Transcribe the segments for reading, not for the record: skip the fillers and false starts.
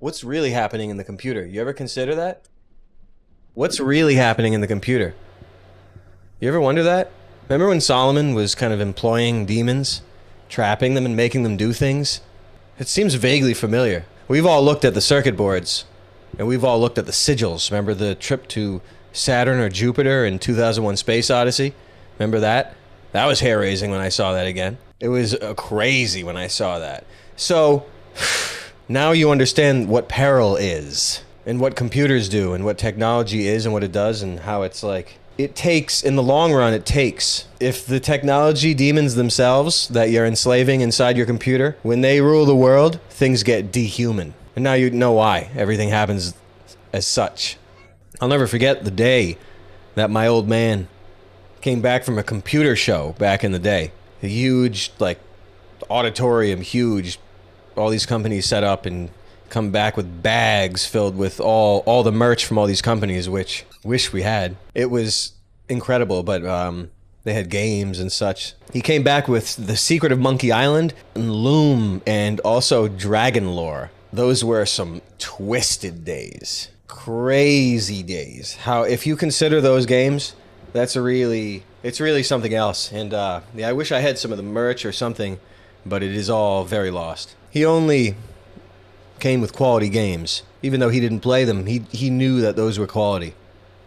What's really happening in the computer? You ever consider that? What's really happening in the computer? You ever wonder that? Remember when Solomon was kind of employing demons, trapping them and making them do things? It seems vaguely familiar. We've all looked at the circuit boards, and we've all looked at the sigils. Remember the trip to Saturn or Jupiter in 2001 Space Odyssey? Remember that? That was hair-raising when I saw that again. It was crazy when I saw that. So, now you understand what peril is, and what computers do, and what technology is, and what it does, and how it's like... It takes, in the long run, it takes. If the technology demons themselves that you're enslaving inside your computer, when they rule the world, things get dehuman. And now you know why everything happens as such. I'll never forget the day that my old man came back from a computer show back in the day. A huge, like, auditorium, huge. All these companies set up and come back with bags filled with all the merch from all these companies, which wish we had. It was incredible, but they had games and such. He came back with The Secret of Monkey Island, and Loom, and also Dragon Lore. Those were some twisted days. Crazy days. How, if you consider those games, it's really something else. And yeah, I wish I had some of the merch or something, but it is all very lost. He only came with quality games. Even though he didn't play them, he knew that those were quality.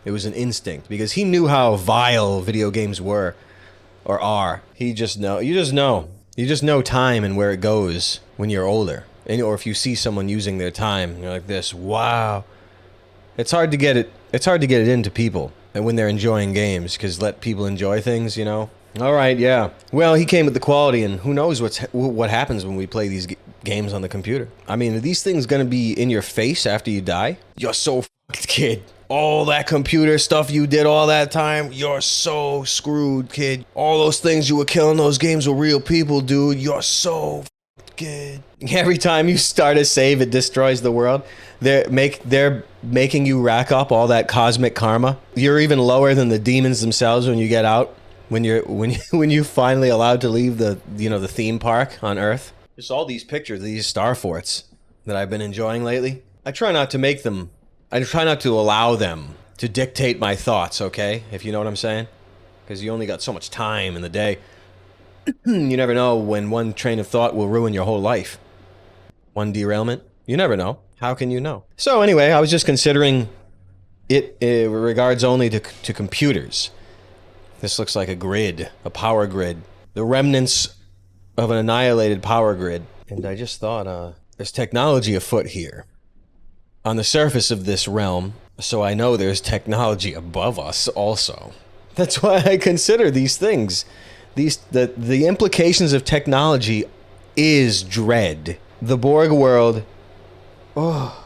It was an instinct, because he knew how vile video games were, or are. You just know time and where it goes when you're older. Or if you see someone using their time, you're like this, wow. It's hard to get it into people, and when they're enjoying games, because let people enjoy things, you know? Alright, yeah. Well, he came with the quality, and who knows what happens when we play these games on the computer. I mean, are these things gonna be in your face after you die? You're so fucked, kid. All that computer stuff you did all that time, you're so screwed, kid. All those things you were killing those games were real people, dude. You're so fucked, kid. Every time you start a save, it destroys the world. They're making you rack up all that cosmic karma. You're even lower than the demons themselves when you get out. When you finally allowed to leave the theme park on Earth. Just all these pictures of these star forts that I've been enjoying lately. I try not to allow them to dictate my thoughts, okay? If you know what I'm saying? Because you only got so much time in the day. You never know when one train of thought will ruin your whole life. One derailment. You never know. How can you know? So anyway, I was just considering it in regards only to computers. This looks like a grid, a power grid. The remnants of an annihilated power grid. And I just thought, there's technology afoot here. On the surface of this realm, so I know there's technology above us also. That's why I consider these things. The implications of technology is dread. The Borg world... Oh.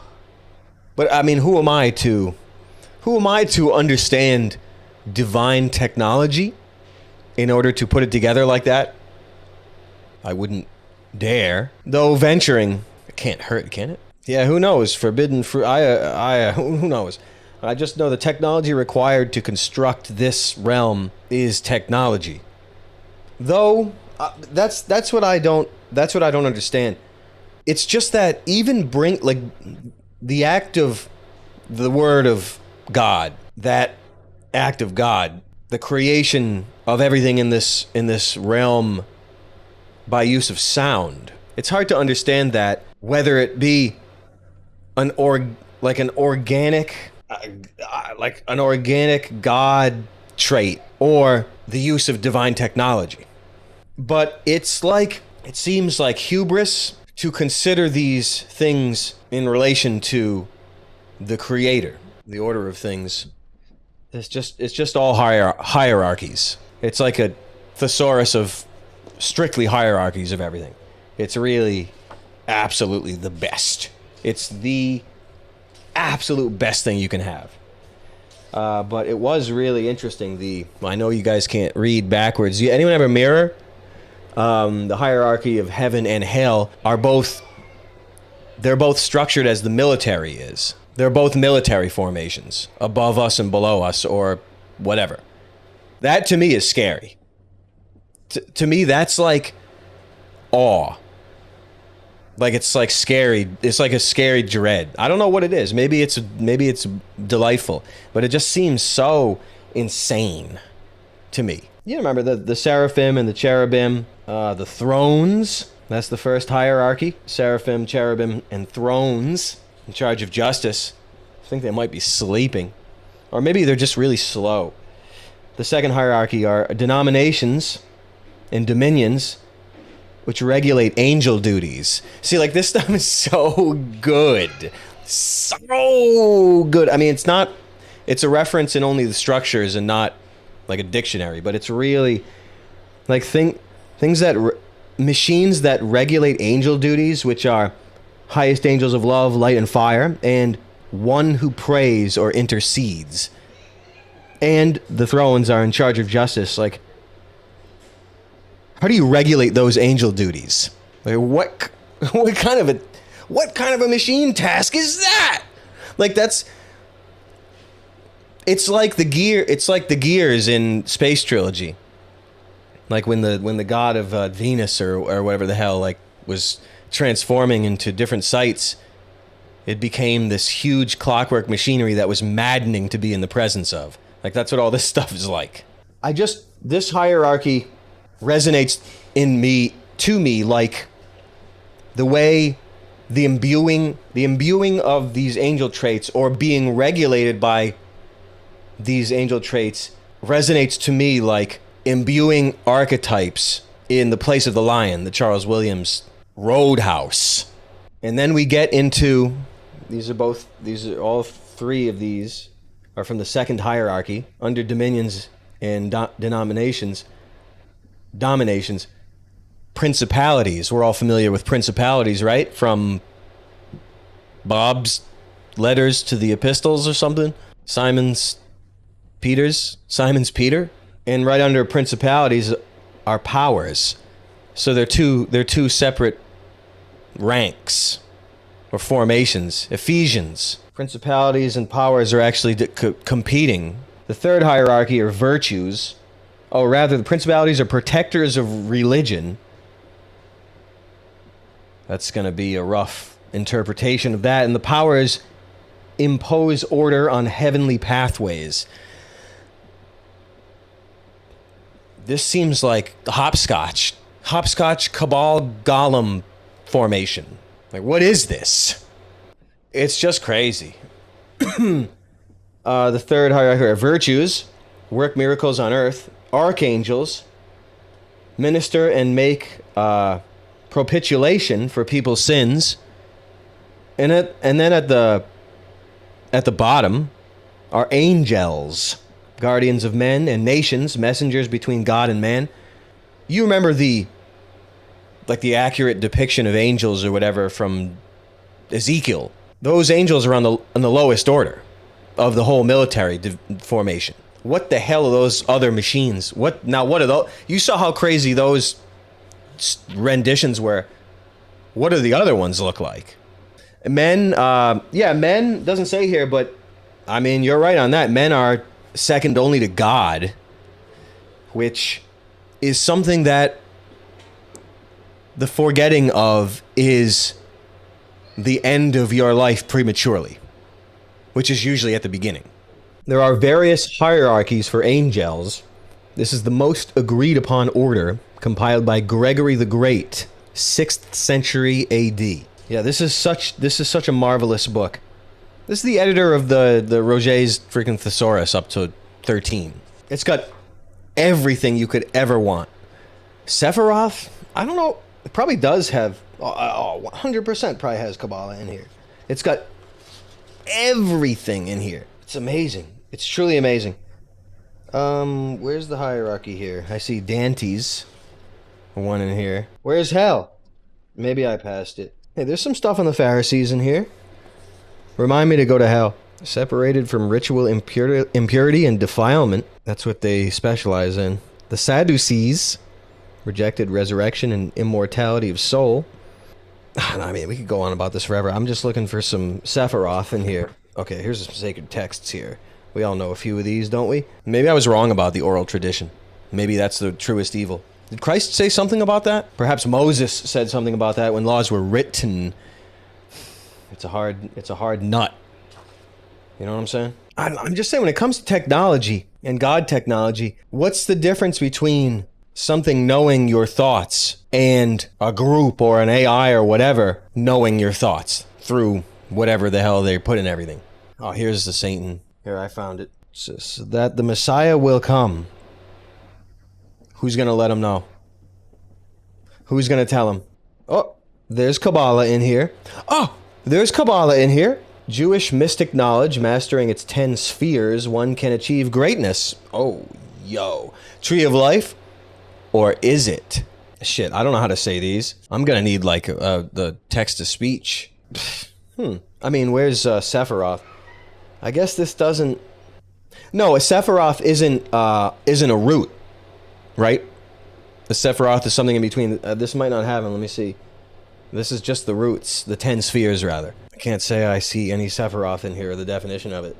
But I mean, who am I to understand divine technology in order to put it together like that? I wouldn't dare. Though venturing, it can't hurt, can it? Yeah, who knows? Forbidden fruit. Who knows? I just know the technology required to construct this realm is technology. Though that's what I don't understand. It's just that even the act of the word of God, that act of God, the creation of everything in this realm by use of sound. It's hard to understand that, whether it be an organic God trait or the use of divine technology. But it seems like hubris to consider these things in relation to the creator, the order of things. It's just all hierarchies. It's like a thesaurus of strictly hierarchies of everything. It's really absolutely the best. It's the absolute best thing you can have. But it was really interesting. I know you guys can't read backwards. Anyone have a mirror? The hierarchy of heaven and hell they're both structured as the military is. They're both military formations, above us and below us, or whatever. That to me is scary. To me, that's like awe. Like it's like scary. It's like a scary dread. I don't know what it is. Maybe it's delightful, but it just seems so insane to me. You remember the seraphim and the cherubim, the thrones. That's the first hierarchy. Seraphim, cherubim, and thrones in charge of justice. I think they might be sleeping, or maybe they're just really slow. The second hierarchy are denominations and dominions, which regulate angel duties. See, like, this stuff is so good. So good. I mean, it's a reference in only the structures and not like a dictionary, but it's really like machines that regulate angel duties, which are highest angels of love, light, and fire, and one who prays or intercedes. And the thrones are in charge of justice. Like, how do you regulate those angel duties? Like, what kind of a machine task is that? Like, it's like the gears in Space Trilogy. Like when the god of Venus or whatever the hell, like, was transforming into different sites, it became this huge clockwork machinery that was maddening to be in the presence of. Like, that's what all this stuff is like. This hierarchy resonates to me like the way the imbuing of these angel traits, or being regulated by these angel traits, resonates to me like imbuing archetypes in The Place of the Lion, the Charles Williams Roadhouse. And then we get into all three of these are from the second hierarchy under dominions and dominations. Principalities. We're all familiar with principalities, right? From Bob's letters to the epistles or something. Simon's Peter. And right under principalities are powers. So they're two separate ranks or formations. Ephesians. Principalities and powers are actually competing. The third hierarchy are virtues. Oh, rather, the principalities are protectors of religion. That's going to be a rough interpretation of that. And the powers impose order on heavenly pathways. This seems like hopscotch cabal golem formation. Like, what is this? It's just crazy. The third hierarchy are virtues, work miracles on earth. Archangels, minister and make propitiation for people's sins. And then at the bottom are angels, guardians of men and nations, messengers between God and man. You remember the accurate depiction of angels or whatever from Ezekiel. Those angels are on the lowest order of the whole military formation. What the hell are those other machines? What are those? You saw how crazy those renditions were. What do the other ones look like? Men, men doesn't say here, but I mean, you're right on that. Men are second only to God, which is something that the forgetting of is the end of your life prematurely, which is usually at the beginning. There are various hierarchies for angels. This is the most agreed upon order, compiled by Gregory the Great, 6th century AD. Yeah, this is such a marvelous book. This is the editor of the Roget's freaking Thesaurus up to 13. It's got everything you could ever want. Sephiroth? I don't know. It probably does have... 100% probably has Kabbalah in here. It's got everything in here. It's amazing. It's truly amazing. Where's the hierarchy here? I see Dante's one in here. Where's hell? Maybe I passed it. Hey, there's some stuff on the Pharisees in here. Remind me to go to hell. Separated from ritual impurity and defilement. That's what they specialize in. The Sadducees rejected resurrection and immortality of soul. I mean, we could go on about this forever. I'm just looking for some Sephiroth in here. Okay, here's some sacred texts here. We all know a few of these, don't we? Maybe I was wrong about the oral tradition. Maybe that's the truest evil. Did Christ say something about that? Perhaps Moses said something about that when laws were written. It's a hard nut. You know what I'm saying? I'm just saying, when it comes to technology and God technology, what's the difference between something knowing your thoughts and a group or an AI or whatever knowing your thoughts through whatever the hell they put in everything? Oh, here's the Satan. Here, I found it. So that the Messiah will come. Who's going to let him know? Who's going to tell him? Oh, there's Kabbalah in here. Oh, there's Kabbalah in here. Jewish mystic knowledge, mastering its 10 spheres, one can achieve greatness. Oh, yo. Tree of life? Or is it? Shit, I don't know how to say these. I'm gonna need, like, the text-to-speech. I mean, where's Sephiroth? I guess this doesn't... No, a Sephiroth isn't a root, right? The Sephiroth is something in between. This might not have it. Let me see. This is just the roots, the 10 spheres, rather. I can't say I see any Sephiroth in here, the definition of it.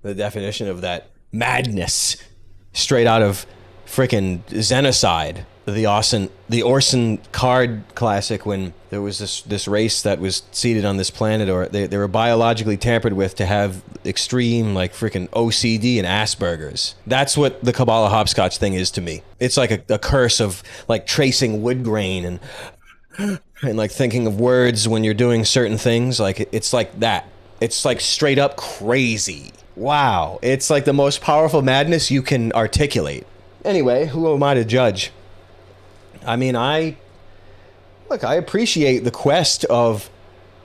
The definition of that madness straight out of frickin' Xenocide, the Orson card classic, when there was this race that was seeded on this planet, or they were biologically tampered with to have extreme, like, frickin' OCD and Asperger's. That's what the Kabbalah hopscotch thing is to me. It's like a curse of, like, tracing wood grain and like thinking of words when you're doing certain things. Like, it's like that. It's like straight up crazy. Wow. It's like the most powerful madness you can articulate. Anyway, who am I to judge? I mean, I appreciate the quest of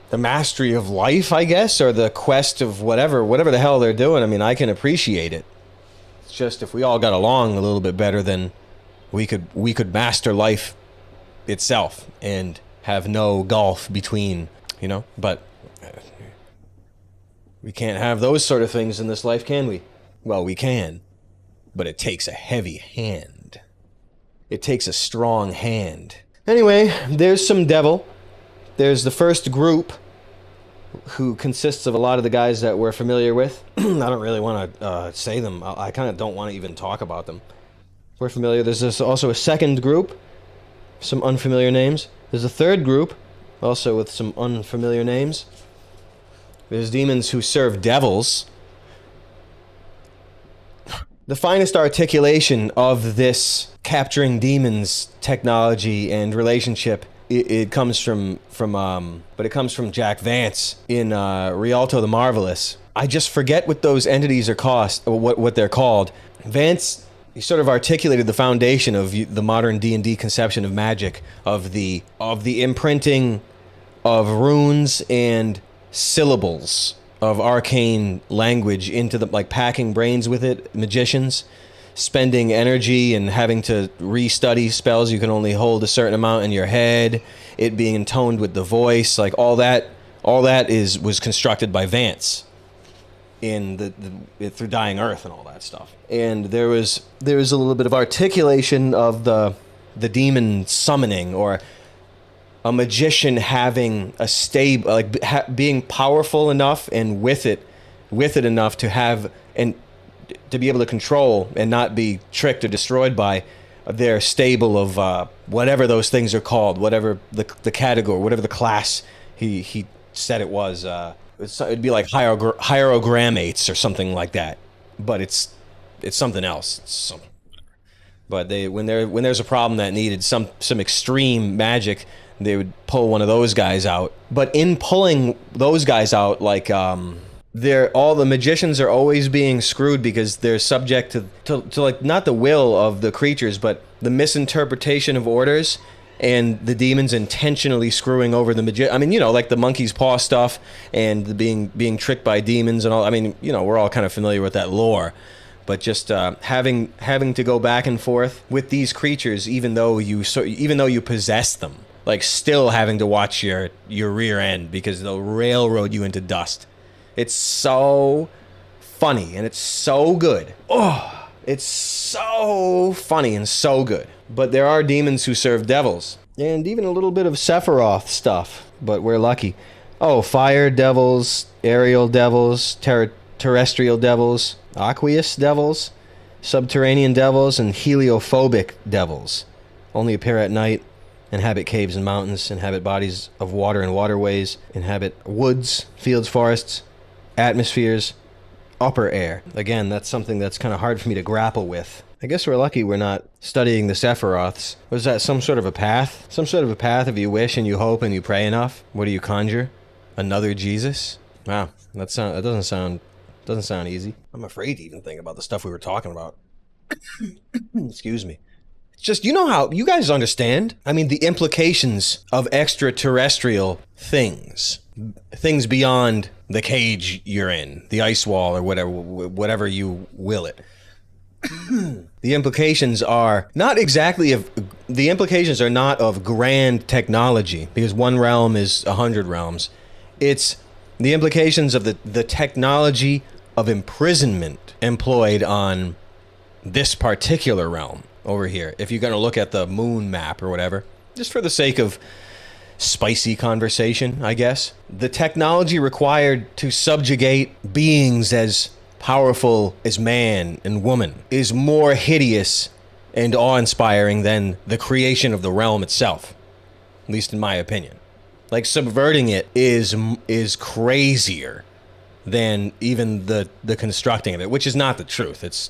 the mastery of life, I guess, or the quest of whatever the hell they're doing. I mean, I can appreciate it. It's just, if we all got along a little bit better, then we could master life itself and have no gulf between, you know. But we can't have those sort of things in this life, can we? Well, we can, but it takes a heavy hand. It takes a strong hand. Anyway, there's some devil. There's the first group, who consists of a lot of the guys that we're familiar with. I don't really want to say them. I kind of don't want to even talk about them. We're familiar. There's also a second group, some unfamiliar names. There's a third group, also with some unfamiliar names. There's demons who serve devils. The finest articulation of this capturing demons technology and relationship, it comes from Jack Vance in Rialto the Marvelous. I just forget what those entities are what they're called. Vance, he sort of articulated the foundation of the modern D&D conception of magic, of the imprinting of runes and syllables of arcane language into the, like, packing brains with it. Magicians spending energy and having to restudy spells you can only hold a certain amount in your head, it being intoned with the voice, like all that was constructed by Vance in through Dying Earth and all that stuff. And there was a little bit of articulation of the demon summoning, or a magician having a stable, like being powerful enough and with it enough to have and to be able to control and not be tricked or destroyed by their stable of whatever those things are called, whatever the category, whatever the class he said it was. It'd be like hierogrammates or something like that, but it's something else. But when there's a problem that needed some extreme magic, they would pull one of those guys out. But in pulling those guys out, like all the magicians are always being screwed because they're subject to like, not the will of the creatures, but the misinterpretation of orders, and the demons intentionally screwing over the magician. I mean, you know, like the monkey's paw stuff and the being tricked by demons and all. I mean, you know, we're all kind of familiar with that lore. But just having to go back and forth with these creatures, even though you possess them, like still having to watch your rear end because they'll railroad you into dust. It's so funny and it's so good. Oh, it's so funny and so good. But there are demons who serve devils, and even a little bit of Sephiroth stuff, but we're lucky. Oh, fire devils, aerial devils, terrestrial devils, aqueous devils, subterranean devils, and heliophobic devils. only appear at night, inhabit caves and mountains, inhabit bodies of water and waterways, inhabit woods, fields, forests, atmospheres, upper air. Again, that's something that's kind of hard for me to grapple with. I guess we're lucky we're not studying the Sephiroths. Was that some sort of a path? Some sort of a path if you wish and you hope and you pray enough? What do you conjure? Another Jesus? Wow, that doesn't sound easy. I'm afraid to even think about the stuff we were talking about. Excuse me. It's just, you know how, you guys understand? I mean, the implications of extraterrestrial things. Things beyond the cage you're in, the ice wall or whatever you will it. The implications are not of grand technology, because one realm is 100 realms. It's the implications of the technology of imprisonment employed on this particular realm over here. If you're going to look at the moon map or whatever, just for the sake of spicy conversation, I guess. The technology required to subjugate beings as powerful as man and woman is more hideous and awe-inspiring than the creation of the realm itself, at least in my opinion. Like, subverting it is crazier than even the constructing of it, which is not the truth. It's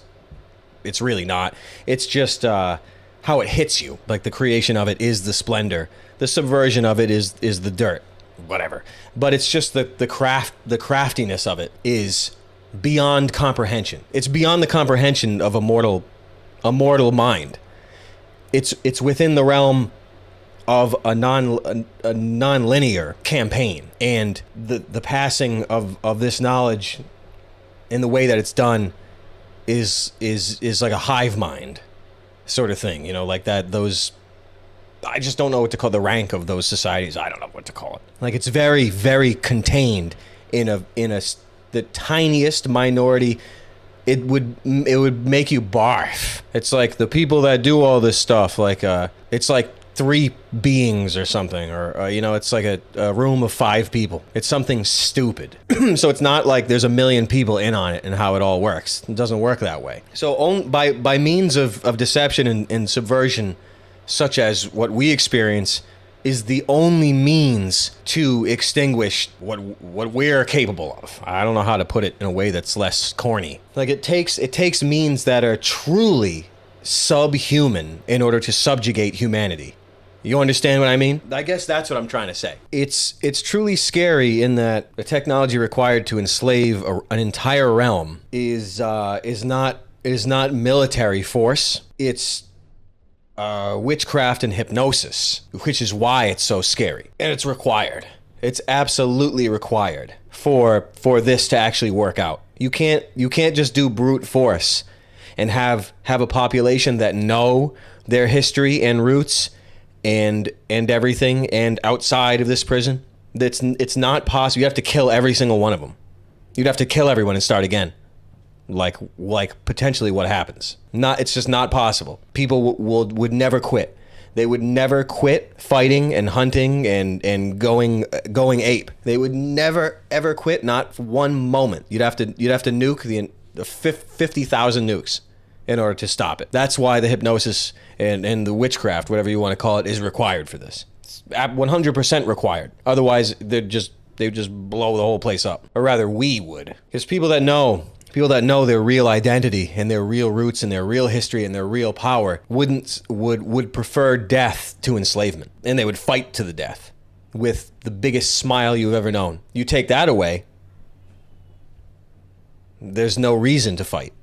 really not. It's just how it hits you. Like, the creation of it is the splendor. The subversion of it is the dirt. Whatever. But it's just the craftiness of it is beyond comprehension. It's beyond the comprehension of a mortal mind. It's within the realm of a non-linear campaign, and the passing of this knowledge in the way that it's done is like a hive mind sort of thing, you know, like that. Those, I just don't know what to call the rank of those societies. I don't know what to call it. Like, it's very, very contained in the tiniest minority. It would make you barf. It's like the people that do all this stuff, like it's like 3 beings or something, or you know, it's like a room of 5 people. It's something stupid. So it's not like there's a million people in on it and how it all works. It doesn't work that way. So by means of deception and subversion, such as what we experience, is the only means to extinguish what we're capable of. I don't know how to put it in a way that's less corny. Like, it takes means that are truly subhuman in order to subjugate humanity. You understand what I mean? I guess that's what I'm trying to say. It's truly scary in that the technology required to enslave an entire realm is not military force. It's witchcraft and hypnosis, which is why it's so scary. And it's required. It's absolutely required for this to actually work out. You can't just do brute force and have a population that know their history and roots and everything, and outside of this prison. It's not possible. You have to kill every single one of them. You'd have to kill everyone and start again. Like potentially what happens. It's just not possible. People would never quit. They would never quit fighting and hunting and going ape. They would never ever quit, not for one moment. You'd have to nuke the 50,000 nukes in order to stop it. That's why the hypnosis and the witchcraft, whatever you want to call it, is required for this. It's 100% required. Otherwise, they'd just blow the whole place up. Or rather, we would. Because people that know their real identity and their real roots and their real history and their real power would prefer death to enslavement. And they would fight to the death with the biggest smile you've ever known. You take that away, there's no reason to fight.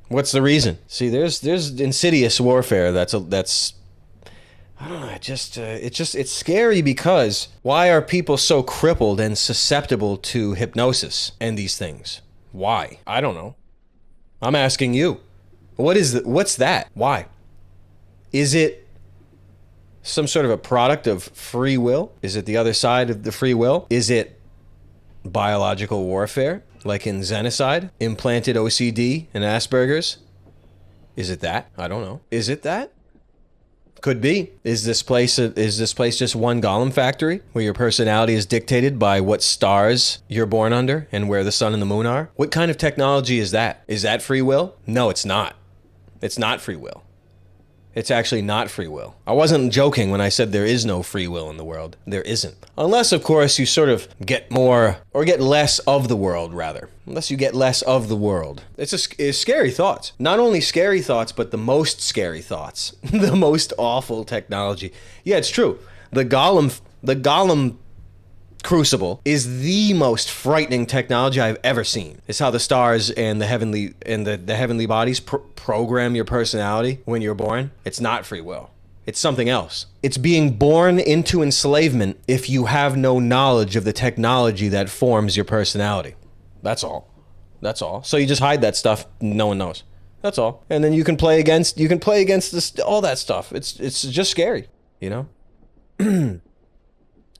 What's the reason? See, there's insidious warfare that's I don't know, it's scary, because why are people so crippled and susceptible to hypnosis and these things? Why? I don't know. I'm asking you. What's that? Why? Is it some sort of a product of free will? Is it the other side of the free will? Is it biological warfare, like in Xenocide? Implanted OCD and Asperger's? Is it that? I don't know. Is it that? Could be. Is this place just one Gollum factory where your personality is dictated by what stars you're born under and where the sun and the moon are? What kind of technology is that? Is that free will? No, it's not. It's not free will. It's actually not free will. I wasn't joking when I said there is no free will in the world. There isn't. Unless, of course, you sort of get more, or get less of the world, rather. Unless you get less of the world. It's scary thoughts. Not only scary thoughts, but the most scary thoughts. The most awful technology. Yeah, it's true. The Golem crucible is the most frightening technology I've ever seen. It's how the stars and the heavenly bodies program your personality when you're born. It's not free will. It's something else. It's being born into enslavement if you have no knowledge of the technology that forms your personality. That's all. That's all. So you just hide that stuff. No one knows. That's all. And then you can play against this, all that stuff. It's just scary, you know?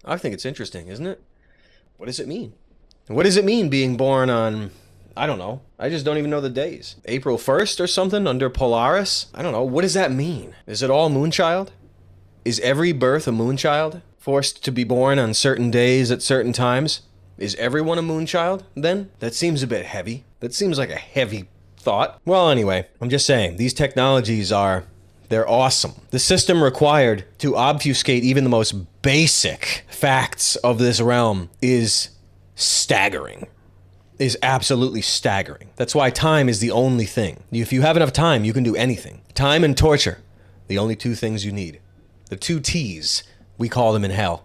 I think it's interesting, isn't it? What does it mean? What does it mean being born on, I don't know. I just don't even know the days. April 1st or something under Polaris? I don't know. What does that mean? Is it all moonchild? Is every birth a moonchild? Forced to be born on certain days at certain times? Is everyone a moonchild then? That seems a bit heavy. That seems like a heavy thought. Well, anyway, I'm just saying, these technologies they're awesome. The system required to obfuscate even the most basic facts of this realm is staggering. Is absolutely staggering. That's why time is the only thing. If you have enough time, you can do anything. Time and torture, the only two things you need. The two T's, we call them in hell.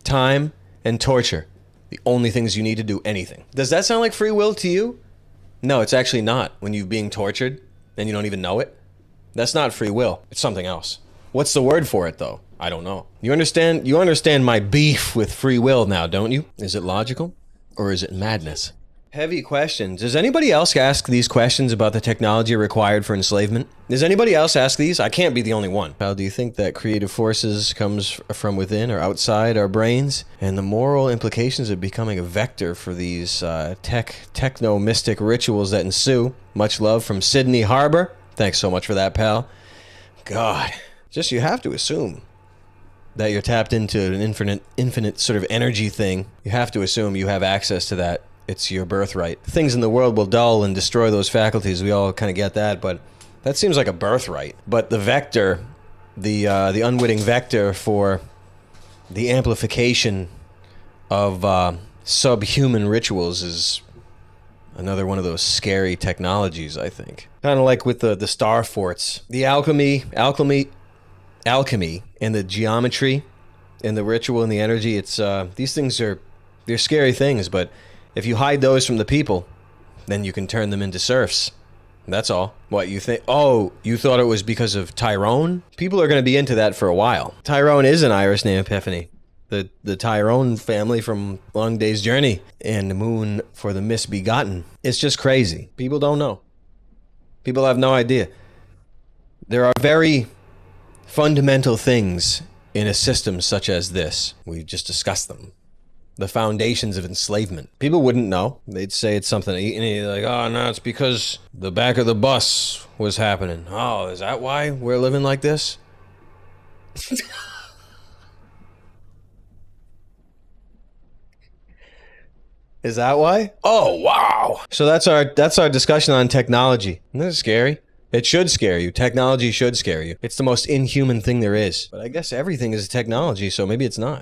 Time and torture, the only things you need to do anything. Does that sound like free will to you? No, it's actually not. When you're being tortured and you don't even know it. That's not free will. It's something else. What's the word for it, though? I don't know. You understand my beef with free will now, don't you? Is it logical? Or is it madness? Heavy questions. Does anybody else ask these questions about the technology required for enslavement? Does anybody else ask these? I can't be the only one. How do you think that creative forces comes from within or outside our brains? And the moral implications of becoming a vector for these techno-mystic rituals that ensue? Much love from Sydney Harbor. Thanks so much for that, pal. God, just you have to assume that you're tapped into an infinite sort of energy thing. You have to assume you have access to that. It's your birthright. Things in the world will dull and destroy those faculties. We all kind of get that, but that seems like a birthright. But the vector, the unwitting vector for the amplification of subhuman rituals is another one of those scary technologies, I think. Kind of like with the star forts. The alchemy and the geometry and the ritual and the energy, it's these things they're scary things, but if you hide those from the people, then you can turn them into serfs. That's all. What, you think? Oh, you thought it was because of Tyrone? People are going to be into that for a while. Tyrone is an Irish name, Epiphany. The Tyrone family from Long Day's Journey and the moon for the misbegotten. It's just crazy. People don't know. People have no idea. There are very fundamental things in a system such as this. We've just discussed them. The foundations of enslavement. People wouldn't know. They'd say it's something to eat, and you're like, oh, no, it's because the back of the bus was happening. Oh, is that why we're living like this? Is that why? Oh, wow. So that's our discussion on technology. Isn't that scary? It should scare you. Technology should scare you. It's the most inhuman thing there is. But I guess everything is technology, so maybe it's not.